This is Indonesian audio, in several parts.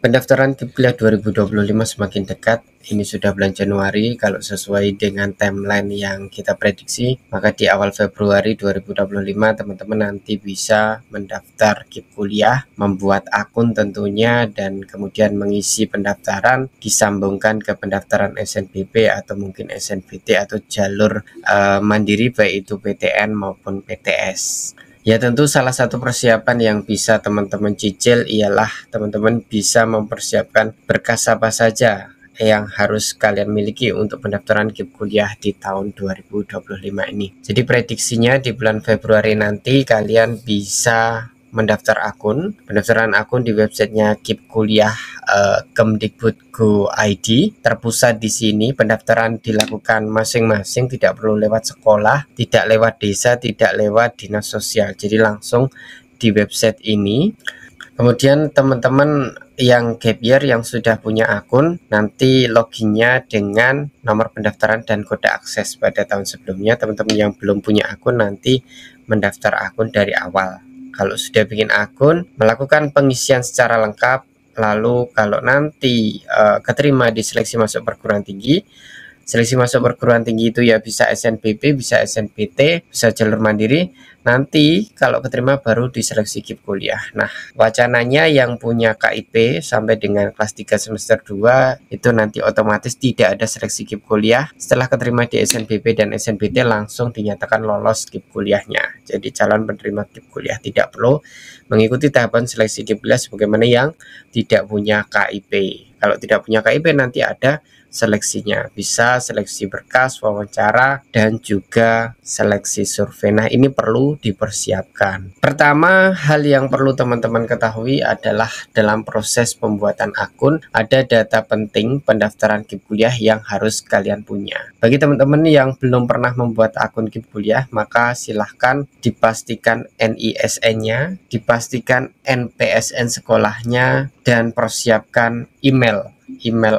Pendaftaran KIP Kuliah 2025 semakin dekat. Ini sudah bulan Januari. Kalau sesuai dengan timeline yang kita prediksi, maka di awal Februari 2025 teman-teman nanti bisa mendaftar KIP Kuliah, membuat akun tentunya, dan kemudian mengisi pendaftaran, disambungkan ke pendaftaran SNBP atau mungkin SNBT atau jalur mandiri, baik itu PTN maupun PTS. Ya, tentu salah satu persiapan yang bisa teman-teman cicil ialah teman-teman bisa mempersiapkan berkas apa saja yang harus kalian miliki untuk pendaftaran KIP Kuliah di tahun 2025 ini. Jadi prediksinya di bulan Februari nanti kalian bisa mendaftar akun. Pendaftaran akun di websitenya KIP Kuliah Kemdikbud.go.id. Terpusat di sini. Pendaftaran dilakukan masing-masing, tidak perlu lewat sekolah, tidak lewat desa, tidak lewat dinas sosial. Jadi langsung di website ini. Kemudian teman-teman yang gap year yang sudah punya akun, nanti loginnya dengan nomor pendaftaran dan kode akses pada tahun sebelumnya. Teman-teman yang belum punya akun nanti mendaftar akun dari awal. Kalau sudah bikin akun, melakukan pengisian secara lengkap, lalu kalau nanti keterima di seleksi masuk perguruan tinggi, seleksi masuk perguruan tinggi itu ya bisa SNBP, bisa SNBT, bisa jalur mandiri. Nanti kalau keterima baru diseleksi KIP Kuliah. Nah, wacananya yang punya KIP sampai dengan kelas 3 semester 2 itu nanti otomatis tidak ada seleksi KIP Kuliah. Setelah keterima di SNBP dan SNBT langsung dinyatakan lolos KIP Kuliahnya. Jadi calon penerima KIP Kuliah tidak perlu mengikuti tahapan seleksi KIP Kuliah sebagaimana yang tidak punya KIP. Kalau tidak punya KIP nanti ada seleksinya, bisa seleksi berkas, wawancara, dan juga seleksi survei. Nah, ini perlu dipersiapkan. Pertama, hal yang perlu teman-teman ketahui adalah dalam proses pembuatan akun ada data penting pendaftaran KIP Kuliah yang harus kalian punya. Bagi teman-teman yang belum pernah membuat akun KIP Kuliah, maka silahkan dipastikan NISN-nya, dipastikan NPSN sekolahnya, dan persiapkan email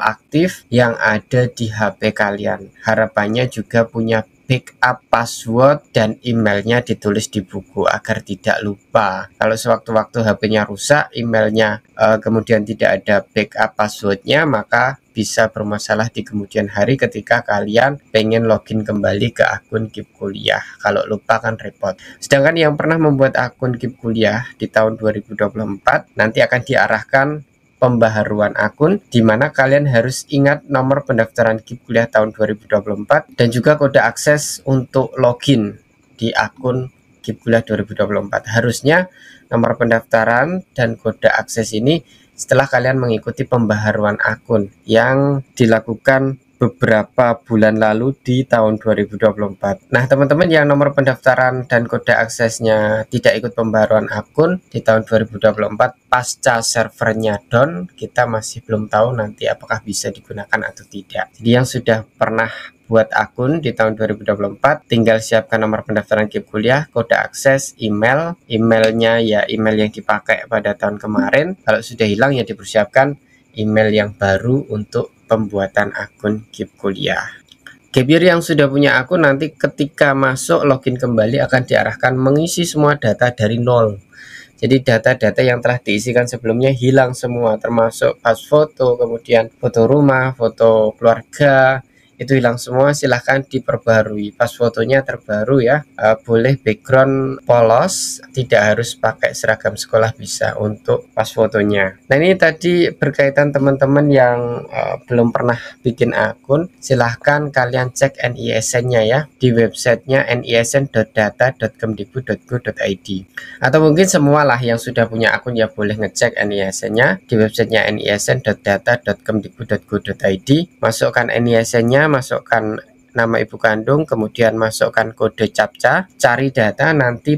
aktif yang ada di HP kalian. Harapannya juga punya backup password dan emailnya ditulis di buku agar tidak lupa. Kalau sewaktu-waktu HP-nya rusak, emailnya kemudian tidak ada backup passwordnya, maka bisa bermasalah di kemudian hari ketika kalian pengen login kembali ke akun KIP Kuliah. Kalau lupa kan repot. Sedangkan yang pernah membuat akun KIP Kuliah di tahun 2024 nanti akan diarahkan pembaharuan akun, di mana kalian harus ingat nomor pendaftaran KIP Kuliah tahun 2024 dan juga kode akses untuk login di akun KIP Kuliah 2024. Harusnya nomor pendaftaran dan kode akses ini setelah kalian mengikuti pembaharuan akun yang dilakukan beberapa bulan lalu di tahun 2024. Nah, teman-teman yang nomor pendaftaran dan kode aksesnya tidak ikut pembaruan akun di tahun 2024 pasca servernya down, kita masih belum tahu nanti apakah bisa digunakan atau tidak. Jadi yang sudah pernah buat akun di tahun 2024 tinggal siapkan nomor pendaftaran KIP Kuliah, kode akses, emailnya ya email yang dipakai pada tahun kemarin. Kalau sudah hilang ya dipersiapkan email yang baru untuk pembuatan akun KIP Kuliah. Gap year yang sudah punya akun nanti ketika masuk login kembali akan diarahkan mengisi semua data dari nol. Jadi data-data yang telah diisikan sebelumnya hilang semua, termasuk pas foto, kemudian foto rumah, foto keluarga, itu hilang semua. Silahkan diperbarui, pas fotonya terbaru ya, boleh background polos, tidak harus pakai seragam sekolah, bisa untuk pas fotonya. Nah, ini tadi berkaitan teman-teman yang belum pernah bikin akun, silahkan kalian cek NISN-nya ya di websitenya nisn.data.kemdikbud.go.id, atau mungkin semualah yang sudah punya akun ya boleh ngecek NISN-nya di websitenya nisn.data.kemdikbud.go.id. Masukkan NISN-nya, masukkan nama ibu kandung, kemudian masukkan kode CAPTCA, cari data, nanti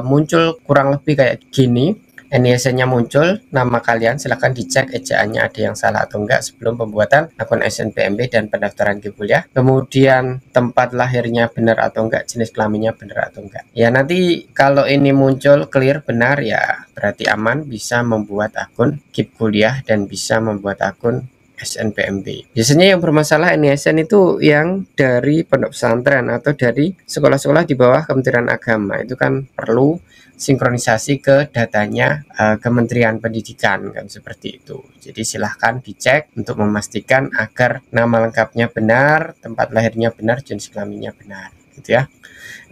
muncul kurang lebih kayak gini. NISN-nya muncul, nama kalian, silahkan dicek ejaannya ada yang salah atau enggak sebelum pembuatan akun SNPMB dan pendaftaran KIP Kuliah. Kemudian tempat lahirnya benar atau enggak, jenis kelaminnya benar atau enggak. Ya, nanti kalau ini muncul clear benar ya berarti aman, bisa membuat akun KIP Kuliah dan bisa membuat akun SNPMB. Biasanya yang bermasalah NISN itu yang dari pondok pesantren atau dari sekolah-sekolah di bawah Kementerian Agama. Itu kan perlu sinkronisasi ke datanya Kementerian Pendidikan kan, seperti itu. Jadi silahkan dicek untuk memastikan agar nama lengkapnya benar, tempat lahirnya benar, jenis kelaminnya benar, gitu ya.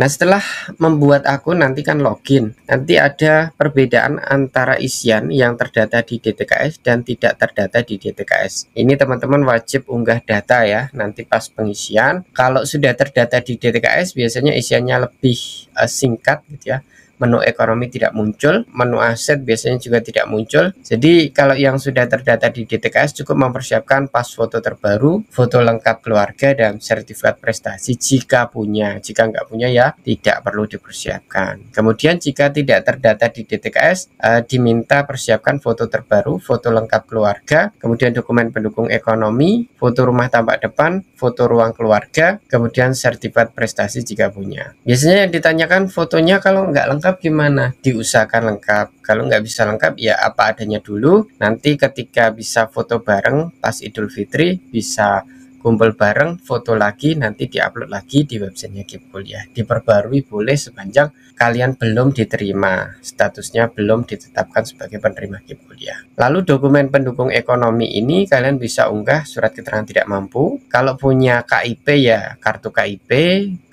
Nah, setelah membuat akun nanti kan login. Nanti ada perbedaan antara isian yang terdata di DTKS dan tidak terdata di DTKS. Ini teman-teman wajib unggah data ya, nanti pas pengisian. Kalau sudah terdata di DTKS biasanya isiannya lebih singkat gitu ya. Menu ekonomi tidak muncul, menu aset biasanya juga tidak muncul. Jadi kalau yang sudah terdata di DTKS cukup mempersiapkan pas foto terbaru, foto lengkap keluarga, dan sertifikat prestasi jika punya. Jika nggak punya ya tidak perlu dipersiapkan. Kemudian jika tidak terdata di DTKS, diminta persiapkan foto terbaru, foto lengkap keluarga, kemudian dokumen pendukung ekonomi, foto rumah tampak depan, foto ruang keluarga, kemudian sertifikat prestasi jika punya. Biasanya yang ditanyakan fotonya kalau nggak lengkap gimana? Diusahakan lengkap. Kalau nggak bisa lengkap ya apa adanya dulu. Nanti ketika bisa foto bareng pas Idul Fitri, bisa kumpul bareng, foto lagi, nanti diupload lagi di websitenya KIP Kuliah. Diperbarui boleh sepanjang kalian belum diterima, statusnya belum ditetapkan sebagai penerima KIP Kuliah. Lalu dokumen pendukung ekonomi ini kalian bisa unggah surat keterangan tidak mampu. Kalau punya KIP ya kartu KIP,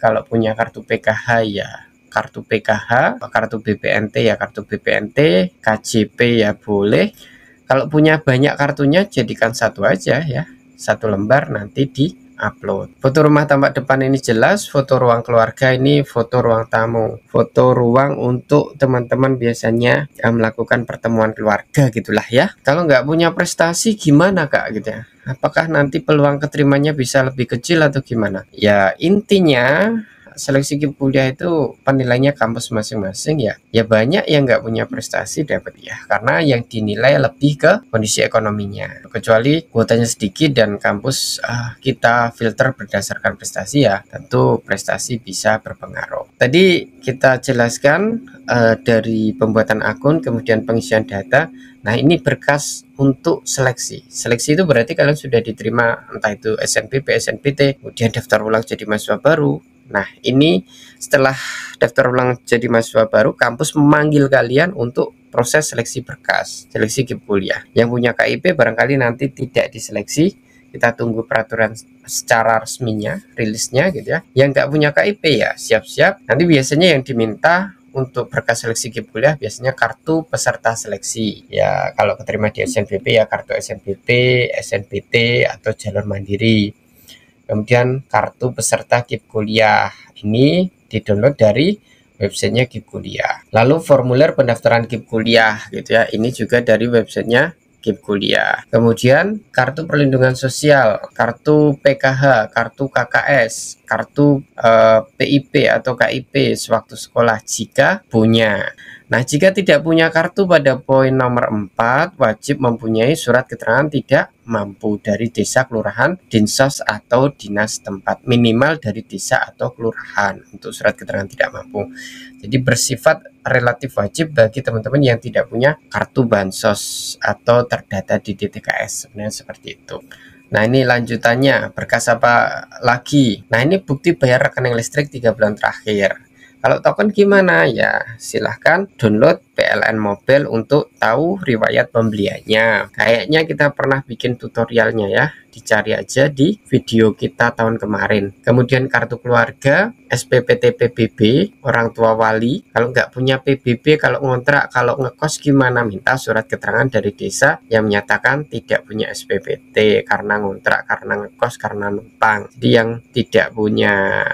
kalau punya kartu PKH ya kartu PKH, kartu BPNT ya kartu BPNT, KJP ya boleh. Kalau punya banyak kartunya jadikan satu aja ya, satu lembar nanti di upload. Foto rumah tampak depan ini jelas, foto ruang keluarga ini foto ruang tamu, foto ruang untuk teman-teman biasanya melakukan pertemuan keluarga gitulah ya. Kalau nggak punya prestasi gimana kak gitu ya, apakah nanti peluang keterimanya bisa lebih kecil atau gimana ya? Intinya seleksi KIP Kuliah itu penilainya kampus masing-masing ya. Ya banyak yang nggak punya prestasi dapat ya, karena yang dinilai lebih ke kondisi ekonominya. Kecuali kuotanya sedikit dan kampus kita filter berdasarkan prestasi ya, tentu prestasi bisa berpengaruh. Tadi kita jelaskan dari pembuatan akun, kemudian pengisian data. Nah ini berkas untuk seleksi. Seleksi itu berarti kalian sudah diterima entah itu SNPP, SNPT, kemudian daftar ulang jadi mahasiswa baru. Nah ini setelah daftar ulang jadi mahasiswa baru, kampus memanggil kalian untuk proses seleksi berkas, seleksi KIP Kuliah. Yang punya KIP barangkali nanti tidak diseleksi, kita tunggu peraturan secara resminya, rilisnya gitu ya. Yang nggak punya KIP ya siap-siap. Nanti biasanya yang diminta untuk berkas seleksi KIP Kuliah biasanya kartu peserta seleksi. Ya kalau keterima di SNPP ya kartu SNPP, SNPT atau jalur mandiri. Kemudian kartu peserta KIP Kuliah ini di-download dari websitenya KIP Kuliah. Lalu formulir pendaftaran KIP Kuliah gitu ya, ini juga dari websitenya KIP Kuliah. Kemudian kartu perlindungan sosial, kartu PKH, kartu KKS, kartu PIP atau KIP sewaktu sekolah jika punya. Nah, jika tidak punya kartu pada poin nomor 4, wajib mempunyai surat keterangan tidak mampu dari desa, kelurahan, dinsos, atau dinas tempat. Minimal dari desa atau kelurahan untuk surat keterangan tidak mampu. Jadi bersifat relatif wajib bagi teman-teman yang tidak punya kartu bansos atau terdata di DTKS. Sebenarnya seperti itu. Nah ini lanjutannya, berkas apa lagi? Nah ini bukti bayar rekening listrik 3 bulan terakhir. Kalau token gimana ya, silahkan download PLN Mobile untuk tahu riwayat pembeliannya. Kayaknya kita pernah bikin tutorialnya ya, dicari aja di video kita tahun kemarin. Kemudian kartu keluarga, SPPT PBB, orang tua wali. Kalau nggak punya PBB, kalau ngontrak, kalau ngekos gimana? Minta surat keterangan dari desa yang menyatakan tidak punya SPPT karena ngontrak, karena ngekos, karena numpang. Jadi yang tidak punya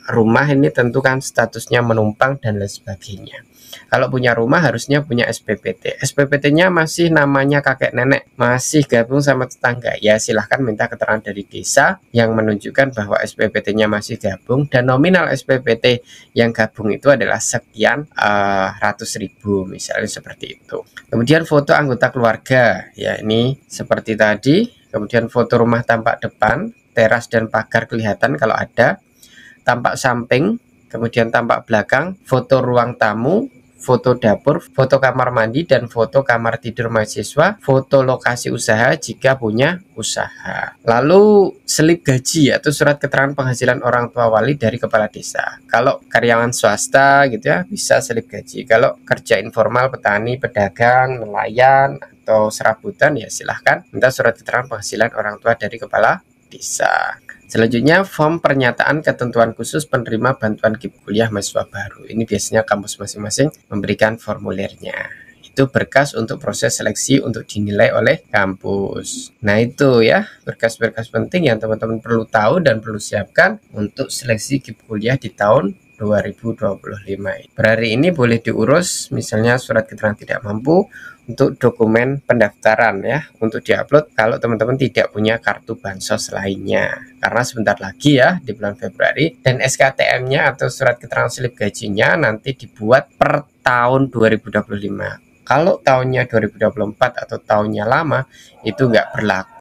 rumah ini tentu kan statusnya menumpang dan lain sebagainya. Kalau punya rumah harusnya punya SPPT. SPPT-nya masih namanya kakek nenek, masih gabung sama tetangga. Ya silahkan minta keterangan dari desa yang menunjukkan bahwa SPPT-nya masih gabung dan nominal SPPT yang gabung itu adalah sekian ratus ribu misalnya seperti itu. Kemudian foto anggota keluarga, ya ini seperti tadi. Kemudian foto rumah tampak depan, teras dan pagar kelihatan kalau ada. Tampak samping, kemudian tampak belakang, foto ruang tamu, foto dapur, foto kamar mandi, dan foto kamar tidur mahasiswa, foto lokasi usaha jika punya usaha. Lalu slip gaji atau surat keterangan penghasilan orang tua wali dari kepala desa. Kalau karyawan swasta gitu ya, bisa slip gaji. Kalau kerja informal, petani, pedagang, nelayan, atau serabutan, ya silahkan minta surat keterangan penghasilan orang tua dari kepala desa. Selanjutnya, form pernyataan ketentuan khusus penerima bantuan KIP kuliah mahasiswa baru. Ini biasanya kampus masing-masing memberikan formulirnya. Itu berkas untuk proses seleksi untuk dinilai oleh kampus. Nah, itu ya berkas-berkas penting yang teman-teman perlu tahu dan perlu siapkan untuk seleksi KIP kuliah di tahun 2025. Per hari ini boleh diurus, misalnya surat keterangan tidak mampu, untuk dokumen pendaftaran ya, untuk diupload kalau teman-teman tidak punya kartu bansos lainnya, karena sebentar lagi ya di bulan Februari, dan SKTM-nya atau surat keterangan slip gajinya nanti dibuat per tahun 2025. Kalau tahunnya 2024 atau tahunnya lama itu nggak berlaku.